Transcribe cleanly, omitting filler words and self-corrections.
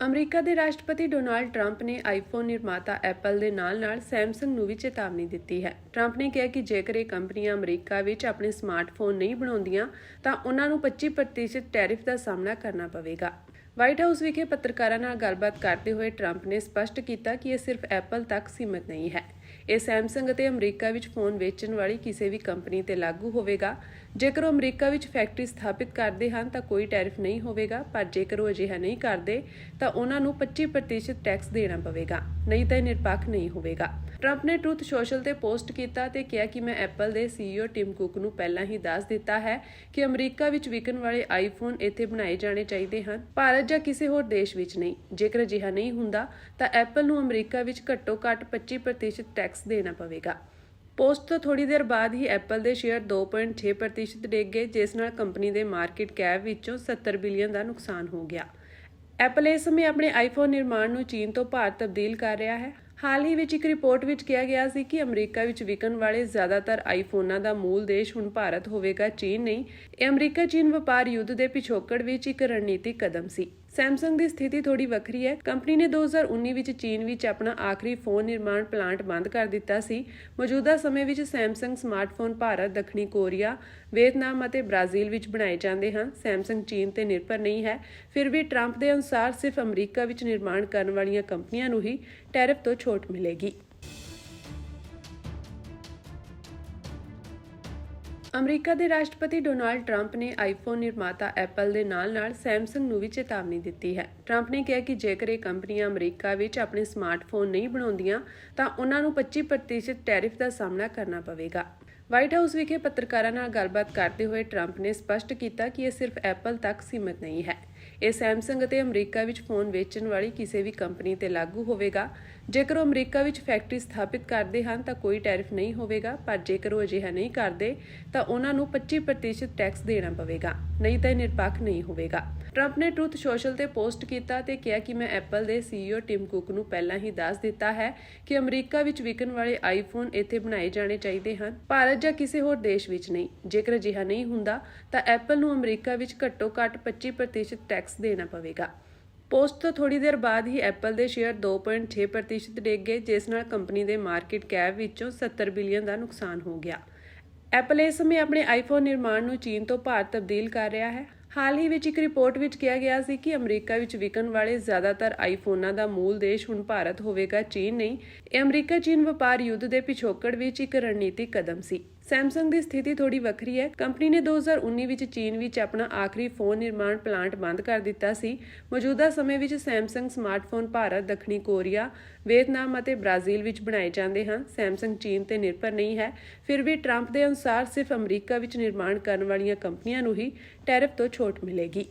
America ਦੇ ਰਾਸ਼ਟਰਪਤੀ Donald Trump ਨੇ ਆਈਫੋਨ ਨਿਰਮਾਤਾ ਐਪਲ ਦੇ ਨਾਲ-ਨਾਲ ਸੈਮਸੰਗ ਨੂੰ ਵੀ ਚੇਤਾਵਨੀ ਦਿੱਤੀ ਹੈ। ਟਰੰਪ ਨੇ ਕਿਹਾ ਕਿ ਜੇਕਰ ਇਹ ਕੰਪਨੀਆਂ ਅਮਰੀਕਾ ਵਿੱਚ ਆਪਣੇ ਸਮਾਰਟਫੋਨ ਨਹੀਂ ਬਣਾਉਂਦੀਆਂ ਤਾਂ ਉਹਨਾਂ ਨੂੰ 25% ਟੈਰਿਫ ਦਾ ਸਾਹਮਣਾ ਕਰਨਾ ਪਵੇਗਾ। ਵਾਈਟ ਹਾਊਸ ਵਿਖੇ ਪੱਤਰਕਾਰਾਂ ਨਾਲ ਗੱਲਬਾਤ ਕਰਦੇ ਹੋਏ ਟਰੰਪ ਨੇ ਸਪਸ਼ਟ ਕੀਤਾ ਕਿ ਇਹ ਸਿਰਫ ਐਪਲ ਤੱਕ ਸੀਮਿਤ ਨਹੀਂ ਹੈ। ਇਹ ਸੈਮਸੰਗ ਅਤੇ ਅਮਰੀਕਾ ਵਿੱਚ ਫੋਨ ਵੇਚਣ ਵਾਲੀ ਕਿਸੇ ਵੀ ਕੰਪਨੀ ਤੇ ਲਾਗੂ ਹੋਵੇਗਾ। ਜੇਕਰ ਉਹ ਅਮਰੀਕਾ ਵਿੱਚ ਫੈਕਟਰੀ ਸਥਾਪਿਤ ਕਰਦੇ ਹਨ ਤਾਂ ਕੋਈ ਟੈਰਿਫ ਨਹੀਂ ਹੋਵੇਗਾ, ਪਰ ਜੇਕਰ ਉਹ ਅਜਿਹਾ ਨਹੀਂ ਕਰਦੇ ਤਾਂ ਉਹਨਾਂ ਨੂੰ 25% ਟੈਕਸ ਦੇਣਾ ਪਵੇਗਾ, ਨਹੀਂ ਤਾਂ ਇਹ ਨਿਰਪੱਖ ਨਹੀਂ ਹੋਵੇਗਾ। ਟਰੰਪ ਨੇ ਟਰੂਥ ਸੋਸ਼ਲ ਤੇ ਪੋਸਟ ਕੀਤਾ ਤੇ ਕਿਹਾ ਕਿ ਮੈਂ ਐਪਲ ਦੇ CEO ਟਿਮ ਕੁਕ ਨੂੰ ਪਹਿਲਾਂ ਹੀ ਦੱਸ ਦਿੱਤਾ ਹੈ ਕਿ ਅਮਰੀਕਾ ਵਿੱਚ ਵਿਕਣ ਵਾਲੇ ਆਈਫੋਨ ਇੱਥੇ ਬਣਾਏ ਜਾਣੇ ਚਾਹੀਦੇ ਹਨ, ਭਾਰਤ ਜਾਂ ਕਿਸੇ ਹੋਰ ਦੇਸ਼ ਵਿੱਚ ਨਹੀਂ। ਜੇਕਰ ਅਜਿਹਾ ਨਹੀਂ ਹੁੰਦਾ ਤਾਂ ਐਪਲ ਨੂੰ ਅਮਰੀਕਾ ਵਿੱਚ ਘੱਟੋ-ਘੱਟ 25% ਟੈਕਸ ਦੇਣਾ ਪਵੇਗਾ। ਪੋਸਟ ਤੋਂ ਥੋੜੀ ਦੇਰ ਬਾਅਦ ਹੀ ਐਪਲ ਦੇ ਸ਼ੇਅਰ 2.6% ਡਿੱਗ ਗਏ, ਜਿਸ ਨਾਲ ਕੰਪਨੀ ਦੇ ਮਾਰਕੀਟ ਕੈਪ ਵਿੱਚੋਂ 70 ਬਿਲੀਅਨ ਦਾ ਨੁਕਸਾਨ ਹੋ ਗਿਆ। ਐਪਲ ਇਸ ਸਮੇਂ ਆਪਣੇ ਆਈਫੋਨ ਨਿਰਮਾਣ ਨੂੰ ਚੀਨ ਤੋਂ ਭਾਰਤ ਤਬਦੀਲ ਕਰ ਰਿਹਾ ਹੈ। ਹਾਲ ਹੀ ਵਿੱਚ ਇੱਕ ਰਿਪੋਰਟ ਵਿੱਚ ਕਿਹਾ ਗਿਆ ਸੀ ਕਿ ਅਮਰੀਕਾ ਵਿੱਚ ਵਿਕਣ ਵਾਲੇ ਜ਼ਿਆਦਾਤਰ ਆਈਫੋਨਾਂ ਦਾ ਮੂਲ ਦੇਸ਼ ਹੁਣ ਭਾਰਤ ਹੋਵੇਗਾ, ਚੀਨ ਨਹੀਂ। ਇਹ ਅਮਰੀਕਾ-ਚੀਨ ਵਪਾਰ ਯੁੱਧ ਦੇ ਪਿਛੋਕੜ ਵਿੱਚ ਇੱਕ ਰਣਨੀਤਿਕ ਕਦਮ ਸੀ। ਸੈਮਸੰਗ ਦੀ ਸਥਿਤੀ ਥੋੜੀ ਵੱਖਰੀ ਹੈ। ਕੰਪਨੀ ਨੇ 2019 ਵਿੱਚ ਚੀਨ ਵਿੱਚ ਆਪਣਾ ਆਖਰੀ ਫੋਨ ਨਿਰਮਾਣ ਪਲਾਂਟ ਬੰਦ ਕਰ ਦਿੱਤਾ ਸੀ। ਮੌਜੂਦਾ ਸਮੇਂ ਵਿੱਚ ਸੈਮਸੰਗ ਸਮਾਰਟਫੋਨ ਭਾਰਤ, ਦੱਖਣੀ ਕੋਰੀਆ, ਵੀਅਤਨਾਮ ਅਤੇ ਬ੍ਰਾਜ਼ੀਲ ਵਿੱਚ ਬਣਾਏ ਜਾਂਦੇ ਹਨ। ਸੈਮਸੰਗ ਚੀਨ ਤੇ ਨਿਰਭਰ ਨਹੀਂ ਹੈ। ਫਿਰ ਵੀ ਟਰੰਪ ਦੇ ਅਨੁਸਾਰ ਸਿਰਫ ਅਮਰੀਕਾ ਵਿੱਚ ਨਿਰਮਾਣ ਕਰਨ ਵਾਲੀਆਂ ਕੰਪਨੀਆਂ ਨੂੰ ਹੀ ਟੈਰਿਫ ਤੋਂ ਛੋਟ ਮਿਲੇਗੀ। ਅਮਰੀਕਾ ਦੇ ਰਾਸ਼ਟਰਪਤੀ ਡੋਨਾਲਡ ਟਰੰਪ ਨੇ ਆਈਫੋਨ ਨਿਰਮਾਤਾ ਐਪਲ ਦੇ ਨਾਲ-ਨਾਲ ਸੈਮਸੰਗ ਨੂੰ ਵੀ ਚੇਤਾਵਨੀ ਦਿੱਤੀ ਹੈ। ਟਰੰਪ ਨੇ ਕਿਹਾ ਕਿ ਜੇਕਰ ਇਹ ਕੰਪਨੀਆਂ ਅਮਰੀਕਾ ਵਿੱਚ ਆਪਣੇ ਸਮਾਰਟਫੋਨ ਨਹੀਂ ਬਣਾਉਂਦੀਆਂ ਤਾਂ ਉਹਨਾਂ ਨੂੰ 25% ਟੈਰਿਫ ਦਾ ਸਾਹਮਣਾ ਕਰਨਾ ਪਵੇਗਾ। ਵਾਈਟ ਹਾਊਸ ਵਿਖੇ ਪੱਤਰਕਾਰਾਂ ਨਾਲ ਗੱਲਬਾਤ ਕਰਦੇ ਹੋਏ ਟਰੰਪ ਨੇ ਸਪਸ਼ਟ ਕੀਤਾ ਕਿ ਇਹ ਸਿਰਫ ਐਪਲ ਤੱਕ ਸੀਮਿਤ ਨਹੀਂ ਹੈ। ਇਹ ਸੈਮਸੰਗ ਅਤੇ ਅਮਰੀਕਾ ਵਿੱਚ ਫੋਨ ਵੇਚਣ ਵਾਲੀ ਕਿਸੇ ਵੀ ਕੰਪਨੀ ਤੇ ਲਾਗੂ ਹੋਵੇਗਾ। ਜੇਕਰ ਉਹ ਅਮਰੀਕਾ ਵਿੱਚ ਫੈਕਟਰੀ ਸਥਾਪਿਤ ਕਰਦੇ ਹਨ ਤਾਂ ਕੋਈ ਟੈਰਿਫ ਨਹੀਂ ਹੋਵੇਗਾ, ਪਰ ਜੇਕਰ ਉਹ ਅਜਿਹਾ ਨਹੀਂ ਕਰਦੇ ਤਾਂ ਉਹਨਾਂ ਨੂੰ 25% ਟੈਕਸ ਦੇਣਾ ਪਵੇਗਾ, ਨਹੀਂ ਤਾਂ ਇਹ ਨਿਰਪੱਖ ਨਹੀਂ ਹੋਵੇਗਾ। ਟਰੰਪ ਨੇ ਟਰੂਥ ਸੋਸ਼ਲ ਤੇ ਪੋਸਟ ਕੀਤਾ ਤੇ ਕਿਹਾ ਕਿ ਮੈਂ ਐਪਲ ਦੇ CEO ਟਿਮ ਕੁਕ ਨੂੰ ਪਹਿਲਾਂ ਹੀ ਦੱਸ ਦਿੱਤਾ ਹੈ ਕਿ ਅਮਰੀਕਾ ਵਿੱਚ ਵਿਕਣ ਵਾਲੇ ਆਈਫੋਨ ਇੱਥੇ ਬਣਾਏ ਜਾਣੇ ਚਾਹੀਦੇ ਹਨ, ਭਾਰਤ ਜਾਂ ਕਿਸੇ ਹੋਰ ਦੇਸ਼ ਵਿੱਚ ਨਹੀਂ। ਜੇਕਰ ਅਜਿਹਾ ਨਹੀਂ ਹੁੰਦਾ ਤਾਂ ਐਪਲ ਨੂੰ ਅਮਰੀਕਾ ਵਿੱਚ ਘੱਟੋ-ਘੱਟ 25% ਟੈਕਸ ਦੇਣਾ ਪਵੇਗਾ। ਪੋਸਟ ਤੋਂ ਥੋੜੀ ਦੇਰ ਬਾਅਦ ਹੀ ਐਪਲ ਦੇ ਸ਼ੇਅਰ 2.6% ਡਿੱਗ ਗਏ, ਜਿਸ ਨਾਲ ਕੰਪਨੀ ਦੇ ਮਾਰਕੀਟ ਕੈਪ ਵਿੱਚੋਂ 70 ਬਿਲੀਅਨ ਦਾ ਨੁਕਸਾਨ ਹੋ ਗਿਆ। ਐਪਲ ਇਸ ਸਮੇਂ ਆਪਣੇ ਆਈਫੋਨ ਨਿਰਮਾਣ ਨੂੰ ਚੀਨ ਤੋਂ ਭਾਰਤ ਤਬਦੀਲ ਕਰ ਰਿਹਾ ਹੈ। ਹਾਲ ਹੀ ਵਿੱਚ ਇੱਕ ਰਿਪੋਰਟ ਵਿੱਚ ਕਿਹਾ ਗਿਆ ਸੀ ਕਿ ਅਮਰੀਕਾ ਵਿੱਚ ਵਿਕਣ ਵਾਲੇ ਜ਼ਿਆਦਾਤਰ ਆਈਫੋਨਾਂ ਦਾ ਮੂਲ ਦੇਸ਼ ਹੁਣ ਭਾਰਤ ਹੋਵੇਗਾ, ਚੀਨ ਨਹੀਂ। ਇਹ ਅਮਰੀਕਾ-ਚੀਨ ਵਪਾਰ ਯੁੱਧ ਦੇ ਪਿਛੋਕੜ ਵਿੱਚ ਇੱਕ ਰਣਨੀਤਿਕ ਕਦਮ ਸੀ। ਸੈਮਸੰਗ ਦੀ ਸਥਿਤੀ ਥੋੜੀ ਵੱਖਰੀ ਹੈ। ਕੰਪਨੀ ਨੇ 2019 ਵਿੱਚ ਚੀਨ ਵਿੱਚ ਆਪਣਾ ਆਖਰੀ ਫੋਨ ਨਿਰਮਾਣ ਪਲਾਂਟ ਬੰਦ ਕਰ ਦਿੱਤਾ ਸੀ। ਮੌਜੂਦਾ ਸਮੇਂ ਵਿੱਚ ਸੈਮਸੰਗ ਸਮਾਰਟਫੋਨ ਭਾਰਤ, ਦੱਖਣੀ ਕੋਰੀਆ, ਵੀਅਤਨਾਮ ਅਤੇ ਬ੍ਰਾਜ਼ੀਲ ਵਿੱਚ ਬਣਾਏ ਜਾਂਦੇ ਹਨ। ਸੈਮਸੰਗ ਚੀਨ ਤੇ ਨਿਰਭਰ ਨਹੀਂ ਹੈ। ਫਿਰ ਵੀ ਟਰੰਪ ਦੇ ਅਨੁਸਾਰ ਸਿਰਫ ਅਮਰੀਕਾ ਵਿੱਚ ਨਿਰਮਾਣ ਕਰਨ ਵਾਲੀਆਂ ਕੰਪਨੀਆਂ ਨੂੰ ਹੀ ਟੈਰਿਫ ਤੋਂ ਛੋਟ ਮਿਲੇਗੀ।